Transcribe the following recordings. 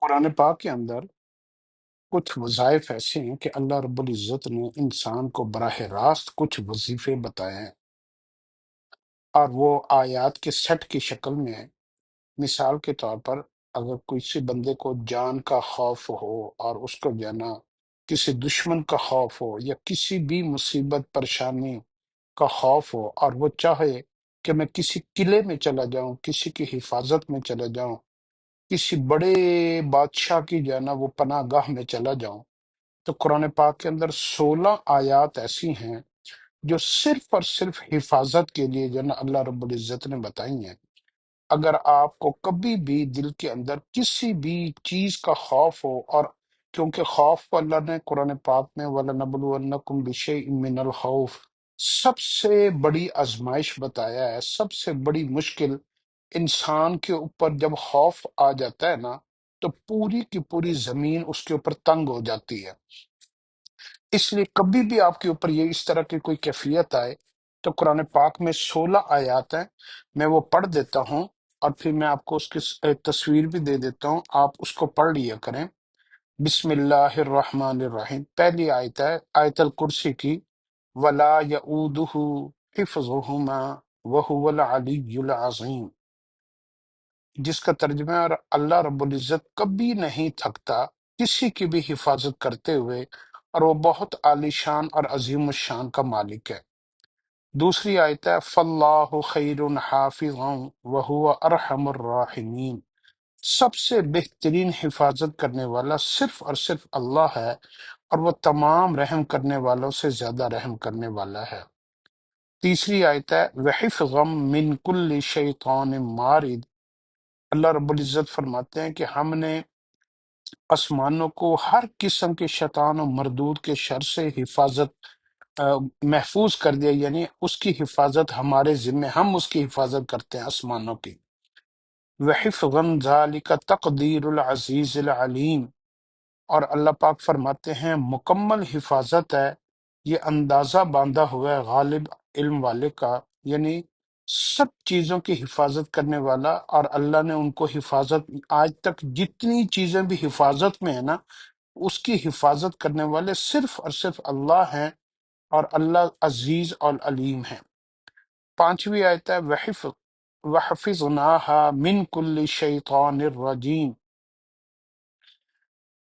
قرآن پاک کے اندر کچھ وظائف ایسے ہیں کہ اللہ رب العزت نے انسان کو براہ راست کچھ وظیفے بتائے ہیں، اور وہ آیات کے سیٹ کی شکل میں ہیں۔ مثال کے طور پر اگر کسی بندے کو جان کا خوف ہو اور اس کو جو ہے نا کسی دشمن کا خوف ہو یا کسی بھی مصیبت پریشانی کا خوف ہو، اور وہ چاہے کہ میں کسی قلعے میں چلا جاؤں، کسی کی حفاظت میں چلا جاؤں، کسی بڑے بادشاہ کی جو ہے نا وہ پناہ گاہ میں چلا جاؤں، تو قرآن پاک کے اندر 16 آیات ایسی ہیں جو صرف اور صرف حفاظت کے لیے جو ہے نا اللہ رب العزت نے بتائی ہیں۔ اگر آپ کو کبھی بھی دل کے اندر کسی بھی چیز کا خوف ہو، اور کیونکہ خوف کو اللہ نے قرآن پاک میں وَلَنَبْلُوَنَّكُمْ بِشَيْءٍ مِّنَ الْخَوْفِ سب سے بڑی آزمائش بتایا ہے، سب سے بڑی مشکل۔ انسان کے اوپر جب خوف آ جاتا ہے نا تو پوری کی پوری زمین اس کے اوپر تنگ ہو جاتی ہے۔ اس لیے کبھی بھی آپ کے اوپر یہ اس طرح کی کوئی کیفیت آئے تو قرآن پاک میں 16 آیات ہیں، میں وہ پڑھ دیتا ہوں اور پھر میں آپ کو اس کی تصویر بھی دے دیتا ہوں، آپ اس کو پڑھ لیا کریں۔ بسم اللہ الرحمن الرحیم۔ پہلی آیت ہے آیت الکرسی کی، ولا یعودہ حفظہما وہو العلی العظیم، جس کا ترجمہ ہے اور اللہ رب العزت کبھی نہیں تھکتا کسی کی بھی حفاظت کرتے ہوئے، اور وہ بہت عالی شان اور عظیم الشان کا مالک ہے۔ دوسری آیت ہے فاللہ خیر حافظا وہو ارحم الراحمین، سب سے بہترین حفاظت کرنے والا صرف اور صرف اللہ ہے، اور وہ تمام رحم کرنے والوں سے زیادہ رحم کرنے والا ہے۔ تیسری آیت ہے وحفظا من کل شیطان مارد، اللہ رب العزت فرماتے ہیں کہ ہم نے آسمانوں کو ہر قسم کے شیطان و مردود کے شر سے محفوظ کر دیا، یعنی اس کی حفاظت ہمارے ذمہ، ہم اس کی حفاظت کرتے ہیں آسمانوں کی۔ وحفظا ذالک تقدیر العزیز العلیم، اور اللہ پاک فرماتے ہیں مکمل حفاظت ہے، یہ اندازہ باندھا ہوا ہے غالب علم والے کا، یعنی سب چیزوں کی حفاظت کرنے والا، اور اللہ نے ان کو حفاظت، آج تک جتنی چیزیں بھی حفاظت میں ہیں نا اس کی حفاظت کرنے والے صرف اور صرف اللہ ہیں، اور اللہ عزیز اور علیم ہیں۔ پانچویں آیت ہے وَحَفِظْنَاهَا مِن كُلِّ شَيْطَانٍ الرَّجِيمٍ،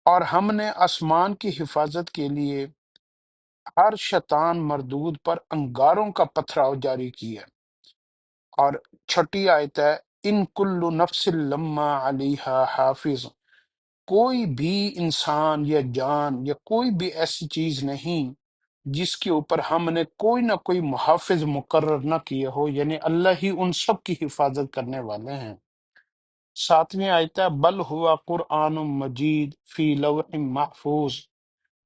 اور ہم نے آسمان کی حفاظت کے لیے ہر شیطان مردود پر انگاروں کا پتھراؤ جاری کیا۔ اور چھٹی آیت ہے ان کل نفس لما علیہا حافظ، کوئی بھی انسان یا جان یا کوئی بھی ایسی چیز نہیں جس کے اوپر ہم نے کوئی نہ کوئی محافظ مقرر نہ کیے ہو، یعنی اللہ ہی ان سب کی حفاظت کرنے والے ہیں۔ ساتویں آیت ہے بل ہوا قرآن مجید فی لوح محفوظ،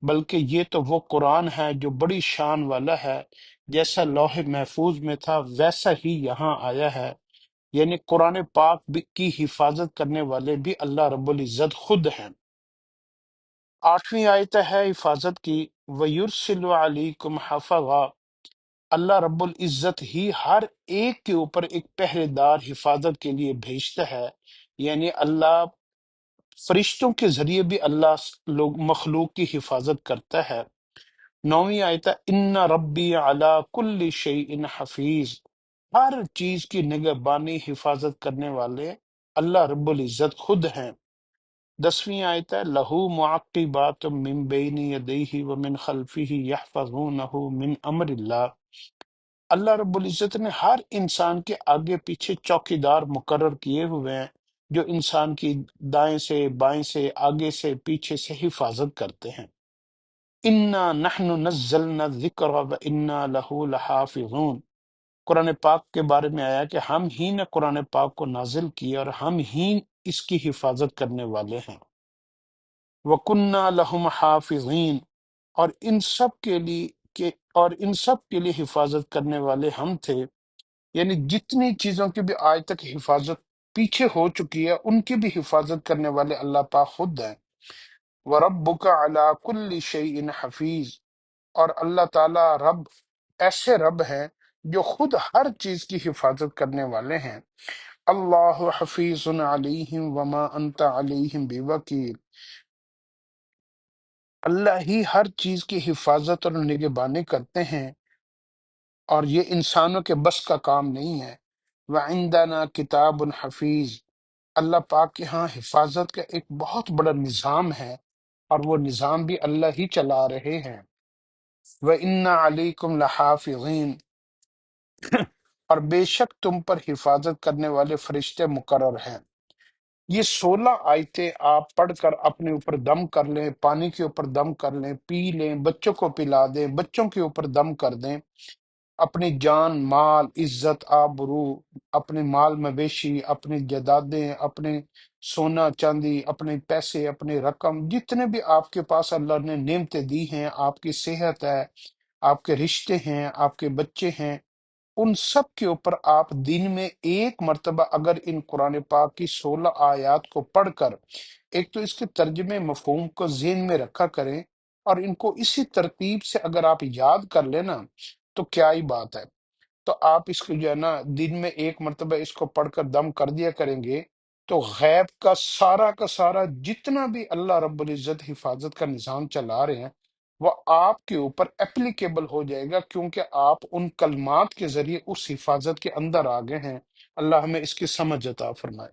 بلکہ یہ تو وہ قرآن ہے جو بڑی شان والا ہے، جیسا لوح محفوظ میں تھا ویسا ہی یہاں آیا ہے، یعنی قرآن پاک کی حفاظت کرنے والے بھی اللہ رب العزت خود ہیں۔ آٹھویں آیت ہے حفاظت کی، وَيُرْسِلُ عَلَيْكُمْ حَفَظًا، اللہ رب العزت ہی ہر ایک کے اوپر ایک پہرے دار حفاظت کے لیے بھیجتا ہے، یعنی اللہ فرشتوں کے ذریعے بھی اللہ لوگ مخلوق کی حفاظت کرتا ہے۔ نویں آیت ہے ان ربی علی کل شیء حفیظ، ہر چیز کی نگہبانی حفاظت کرنے والے اللہ رب العزت خود ہیں۔ دسویں آیت ہے لہو معقبات من بین یدیہ ومن خلفہ یحفظونہ من امر اللہ، اللہ رب العزت نے ہر انسان کے آگے پیچھے چوکیدار مقرر کیے ہوئے ہیں جو انسان کی دائیں سے بائیں سے آگے سے پیچھے سے حفاظت کرتے ہیں۔ انا نحن نزلنا الذکر وانا لہ لحافظون، قرآن پاک کے بارے میں آیا کہ ہم ہی نے قرآن پاک کو نازل کیا اور ہم ہی اس کی حفاظت کرنے والے ہیں۔ وَكُنَّا لَهُمْ حَافِظِينَ، اور ان سب کے لیے حفاظت کرنے والے ہم تھے، یعنی جتنی چیزوں کی بھی آج تک حفاظت پیچھے ہو چکی ہے ان کی بھی حفاظت کرنے والے اللہ پاک خود ہیں۔ وَرَبُّكَ عَلَىٰ كُلِّ شَيْءٍ حَفِيظٌ، اور اللہ تعالی ایسے رب ہیں جو خود ہر چیز کی حفاظت کرنے والے ہیں۔ اللہ حفیظ علیہم وما انت علیہم بوکیل، اللہ ہی ہر چیز کی حفاظت اور نگہبانی کرتے ہیں، اور یہ انسانوں کے بس کا کام نہیں ہے۔ وعندنا کتاب حفیظ، اللہ پاک کے ہاں حفاظت کا ایک بہت بڑا نظام ہے، اور وہ نظام بھی اللہ ہی چلا رہے ہیں۔ وَإِنَّ عَلَيْكُمْ لَحَافِظِينَ، اور بے شک تم پر حفاظت کرنے والے فرشتے مقرر ہیں۔ یہ 16 آیتیں آپ پڑھ کر اپنے اوپر دم کر لیں، پانی کے اوپر دم کر لیں، پی لیں، بچوں کو پلا دیں، بچوں کے اوپر دم کر دیں، اپنی جان، مال، عزت، آبرو، اپنے مال مویشی، اپنی جائیدادیں، اپنے سونا چاندی، اپنے پیسے، اپنی رقم، جتنے بھی آپ کے پاس اللہ نے نعمتیں دی ہیں، آپ کی صحت ہے، آپ کے رشتے ہیں، آپ کے بچے ہیں، ان سب کے اوپر آپ دن میں ایک مرتبہ اگر ان قرآن پاک کی 16 آیات کو پڑھ کر ایک تو اس کے ترجمے مفہوم کو ذہن میں رکھا کریں، اور ان کو اسی ترتیب سے اگر آپ یاد کر لینا تو کیا ہی بات ہے۔ تو آپ اس کو جو ہے نا دن میں ایک مرتبہ اس کو پڑھ کر دم کر دیا کریں گے، تو غیب کا سارا جتنا بھی اللہ رب العزت حفاظت کا نظام چلا رہے ہیں وہ آپ کے اوپر اپلیکیبل ہو جائے گا، کیونکہ آپ ان کلمات کے ذریعے اس حفاظت کے اندر آ گئے ہیں۔ اللہ ہمیں اس کی سمجھ عطا فرمائے۔